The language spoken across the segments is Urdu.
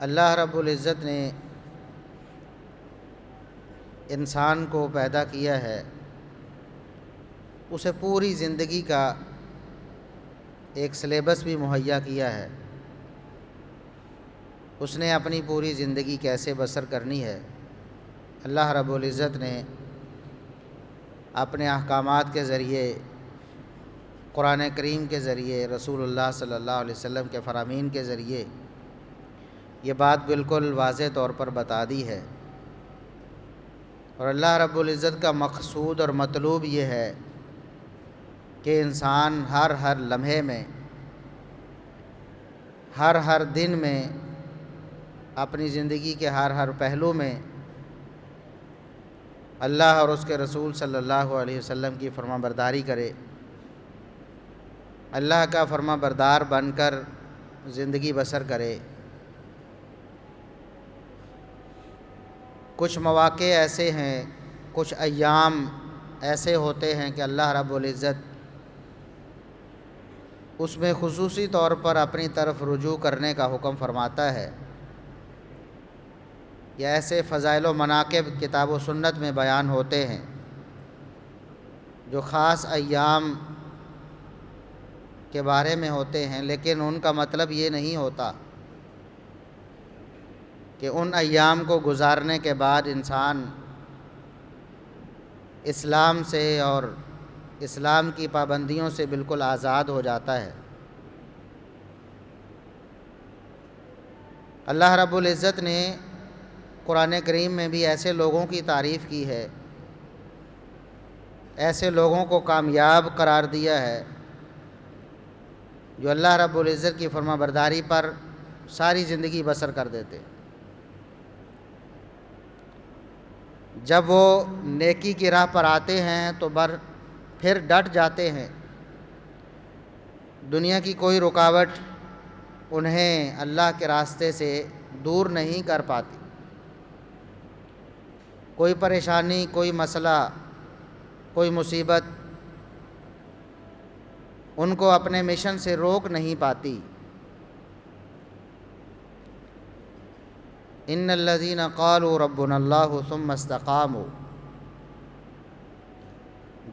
اللہ رب العزت نے انسان کو پیدا کیا ہے، اسے پوری زندگی کا ایک سلیبس بھی مہیا کیا ہے۔ اس نے اپنی پوری زندگی کیسے بسر کرنی ہے، اللہ رب العزت نے اپنے احکامات کے ذریعے، قرآن کریم کے ذریعے، رسول اللہ صلی اللہ علیہ وسلم کے فرامین کے ذریعے یہ بات بالکل واضح طور پر بتا دی ہے۔ اور اللہ رب العزت کا مقصود اور مطلوب یہ ہے کہ انسان ہر لمحے میں، ہر دن میں، اپنی زندگی کے ہر پہلو میں اللہ اور اس کے رسول صلی اللہ علیہ وسلم کی فرما برداری کرے، اللہ کا فرما بردار بن کر زندگی بسر کرے۔ کچھ مواقع ایسے ہیں، کچھ ایام ایسے ہوتے ہیں کہ اللہ رب العزت اس میں خصوصی طور پر اپنی طرف رجوع کرنے کا حکم فرماتا ہے، یا ایسے فضائل و مناقب کتاب و سنت میں بیان ہوتے ہیں جو خاص ایام کے بارے میں ہوتے ہیں، لیکن ان کا مطلب یہ نہیں ہوتا کہ ان ایام کو گزارنے کے بعد انسان اسلام سے اور اسلام کی پابندیوں سے بالکل آزاد ہو جاتا ہے۔ اللہ رب العزت نے قرآن کریم میں بھی ایسے لوگوں کی تعریف کی ہے، ایسے لوگوں کو کامیاب قرار دیا ہے جو اللہ رب العزت کی فرما برداری پر ساری زندگی بسر کر دیتے۔ جب وہ نیکی کی راہ پر آتے ہیں تو پھر ڈٹ جاتے ہیں، دنیا کی کوئی رکاوٹ انہیں اللہ کے راستے سے دور نہیں کر پاتی، کوئی پریشانی، کوئی مسئلہ، کوئی مصیبت ان کو اپنے مشن سے روک نہیں پاتی۔ ان الذین قالوا ربنا اللہ ثم استقاموا،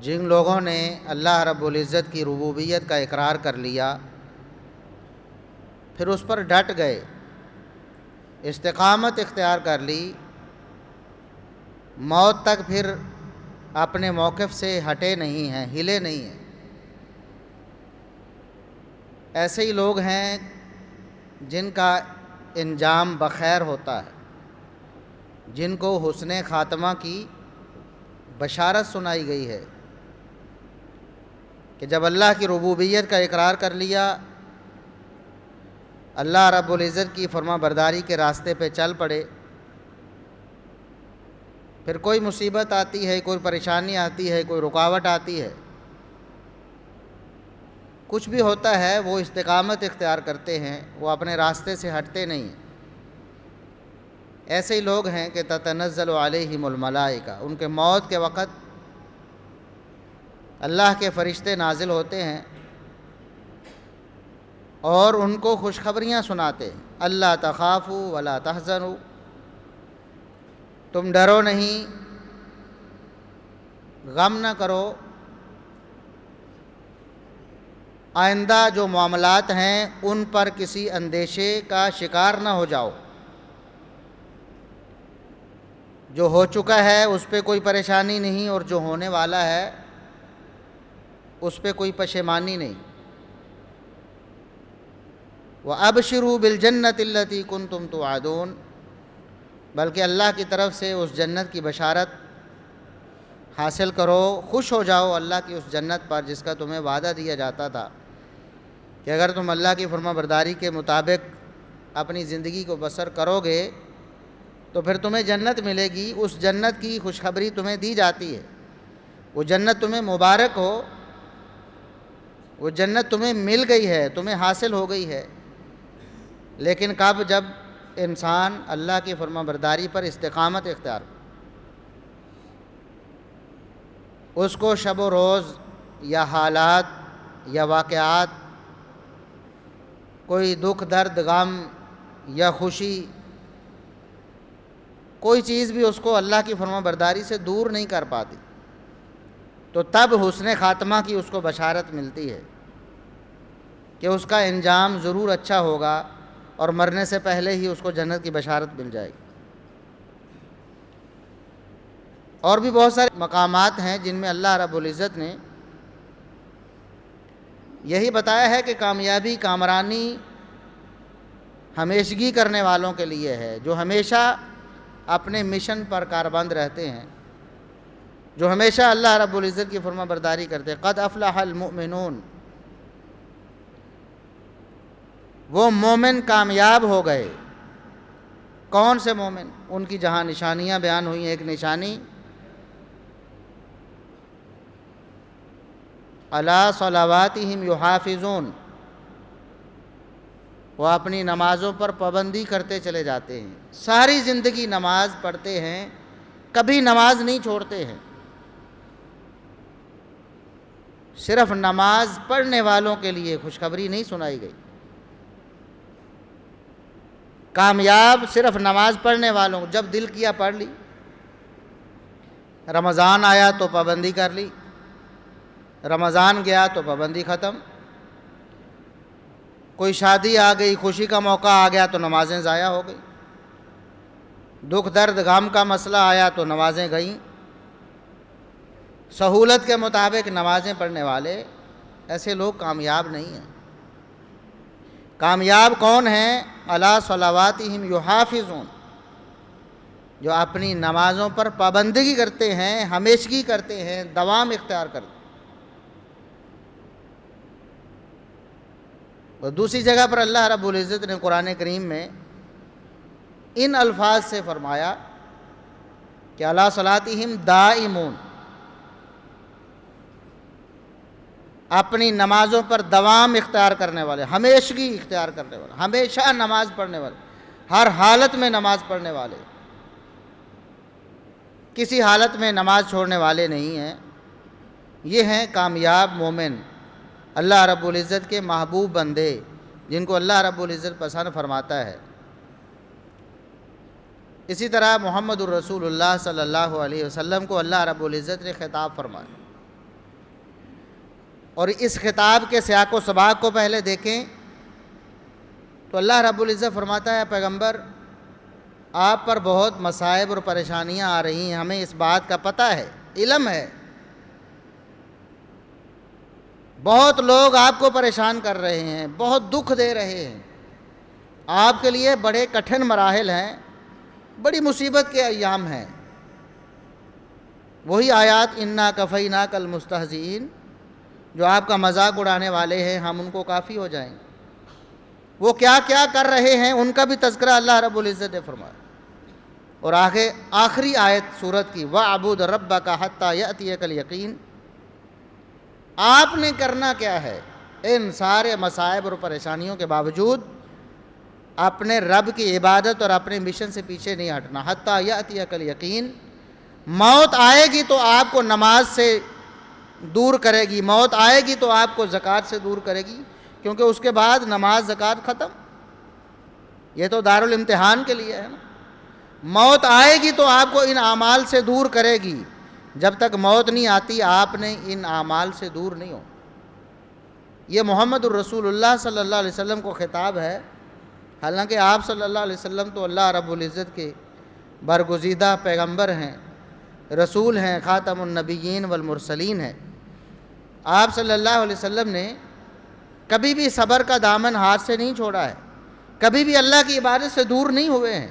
جن لوگوں نے اللہ رب العزت کی ربوبیت کا اقرار کر لیا، پھر اس پر ڈٹ گئے، استقامت اختیار کر لی، موت تک پھر اپنے موقف سے ہٹے نہیں ہیں، ہلے نہیں ہیں، ایسے ہی لوگ ہیں جن کا انجام بخیر ہوتا ہے، جن کو حسن خاتمہ کی بشارت سنائی گئی ہے کہ جب اللہ کی ربوبیت کا اقرار کر لیا، اللہ رب العزت کی فرما برداری کے راستے پہ چل پڑے، پھر کوئی مصیبت آتی ہے، کوئی پریشانی آتی ہے، کوئی رکاوٹ آتی ہے، کچھ بھی ہوتا ہے، وہ استقامت اختیار کرتے ہیں، وہ اپنے راستے سے ہٹتے نہیں ہیں۔ ایسے ہی لوگ ہیں کہ تتنزل علیہم الملائکہ، ان کے موت کے وقت اللہ کے فرشتے نازل ہوتے ہیں اور ان کو خوشخبریاں سناتے ہیں، اللہ تخافوا ولا تحزنوا، تم ڈرو نہیں، غم نہ کرو، آئندہ جو معاملات ہیں ان پر کسی اندیشے کا شکار نہ ہو جاؤ، جو ہو چکا ہے اس پہ کوئی پریشانی نہیں، اور جو ہونے والا ہے اس پہ کوئی پشیمانی نہیں۔ وَأَبْشِرُوا بِالْجَنَّةِ الَّتِي كُنْتُمْ تُوعَدُونَ، بلکہ اللہ کی طرف سے اس جنت کی بشارت حاصل کرو، خوش ہو جاؤ اللہ کی اس جنت پر جس کا تمہیں وعدہ دیا جاتا تھا کہ اگر تم اللہ کی فرما برداری کے مطابق اپنی زندگی کو بسر کرو گے تو پھر تمہیں جنت ملے گی۔ اس جنت کی خوشخبری تمہیں دی جاتی ہے، وہ جنت تمہیں مبارک ہو، وہ جنت تمہیں مل گئی ہے، تمہیں حاصل ہو گئی ہے، لیکن کب؟ جب انسان اللہ کی فرما برداری پر استقامت اختیار، اس کو شب و روز یا حالات یا واقعات، کوئی دکھ درد غم یا خوشی، کوئی چیز بھی اس کو اللہ کی فرما برداری سے دور نہیں کر پاتی، تو تب حسن خاتمہ کی اس کو بشارت ملتی ہے کہ اس کا انجام ضرور اچھا ہوگا اور مرنے سے پہلے ہی اس کو جنت کی بشارت مل جائے گی۔ اور بھی بہت سارے مقامات ہیں جن میں اللہ رب العزت نے یہی بتایا ہے کہ کامیابی، کامرانی ہمیشگی کرنے والوں کے لیے ہے، جو ہمیشہ اپنے مشن پر کاربند رہتے ہیں، جو ہمیشہ اللہ رب العزت کی فرما برداری کرتے ہیں۔ قد افلح المؤمنون، وہ مومن کامیاب ہو گئے۔ کون سے مومن؟ ان کی جہاں نشانیاں بیان ہوئی، ایک نشانی علی صلواتہم یحافظون، وہ اپنی نمازوں پر پابندی کرتے چلے جاتے ہیں، ساری زندگی نماز پڑھتے ہیں، کبھی نماز نہیں چھوڑتے ہیں۔ صرف نماز پڑھنے والوں کے لیے خوشخبری نہیں سنائی گئی، کامیاب صرف نماز پڑھنے والوں، جب دل کیا پڑھ لی، رمضان آیا تو پابندی کر لی، رمضان گیا تو پابندی ختم، کوئی شادی آ گئی، خوشی کا موقع آ گیا تو نمازیں ضائع ہو گئی، دکھ درد غم کا مسئلہ آیا تو نمازیں گئیں۔ سہولت کے مطابق نمازیں پڑھنے والے ایسے لوگ کامیاب نہیں ہیں۔ کامیاب کون ہیں؟ علی صلواتہم یحافظون، جو اپنی نمازوں پر پابندگی کرتے ہیں، ہمیشگی کرتے ہیں، دوام اختیار کرتے ہیں۔ اور دوسری جگہ پر اللہ رب العزت نے قرآن کریم میں ان الفاظ سے فرمایا کہ علی صلاتہم دائمون، اپنی نمازوں پر دوام اختیار کرنے والے، ہمیشگی اختیار کرنے والے، ہمیشہ نماز پڑھنے والے، ہر حالت میں نماز پڑھنے والے، کسی حالت میں نماز چھوڑنے والے نہیں ہیں۔ یہ ہیں کامیاب مومن، اللہ رب العزت کے محبوب بندے، جن کو اللہ رب العزت پسند فرماتا ہے۔ اسی طرح محمد الرسول اللہ صلی اللہ علیہ وسلم کو اللہ رب العزت نے خطاب فرمایا، اور اس خطاب کے سیاق و سباق کو پہلے دیکھیں تو اللہ رب العزت فرماتا ہے، پیغمبر آپ پر بہت مصائب اور پریشانیاں آ رہی ہیں، ہمیں اس بات کا پتہ ہے، علم ہے، بہت لوگ آپ کو پریشان کر رہے ہیں، بہت دکھ دے رہے ہیں، آپ کے لیے بڑے کٹھن مراحل ہیں، بڑی مصیبت کے ایام ہیں۔ وہی آیات انا کفیناک المستہزئین، جو آپ کا مذاق اڑانے والے ہیں، ہم ان کو کافی ہو جائیں گے۔ وہ کیا کیا کر رہے ہیں ان کا بھی تذکرہ اللہ رب العزت نے فرمایا۔ اور آگے آخری آیت سورت کی وَاعْبُدْ رَبَّكَ حَتَّى يَأْتِيَكَ الْيَقِينُ، آپ نے کرنا کیا ہے؟ ان سارے مصائب اور پریشانیوں کے باوجود اپنے رب کی عبادت اور اپنے مشن سے پیچھے نہیں ہٹنا۔ حَتَّى يَأْتِيَكَ الْيَقِينُ، موت آئے گی تو آپ کو نماز سے دور کرے گی، موت آئے گی تو آپ کو زکوٰۃ سے دور کرے گی، کیونکہ اس کے بعد نماز زکوٰۃ ختم، یہ تو دارالامتحان کے لیے ہے نا۔ موت آئے گی تو آپ کو ان اعمال سے دور کرے گی، جب تک موت نہیں آتی آپ نے ان اعمال سے دور نہیں ہو۔ یہ محمد الرسول اللہ صلی اللہ علیہ وسلم کو خطاب ہے، حالانکہ آپ صلی اللہ علیہ وسلم تو اللہ رب العزت کے برگزیدہ پیغمبر ہیں، رسول ہیں، خاتم النبیین والمرسلین ہیں۔ آپ صلی اللہ علیہ وسلم نے کبھی بھی صبر کا دامن ہاتھ سے نہیں چھوڑا ہے، کبھی بھی اللہ کی عبادت سے دور نہیں ہوئے ہیں۔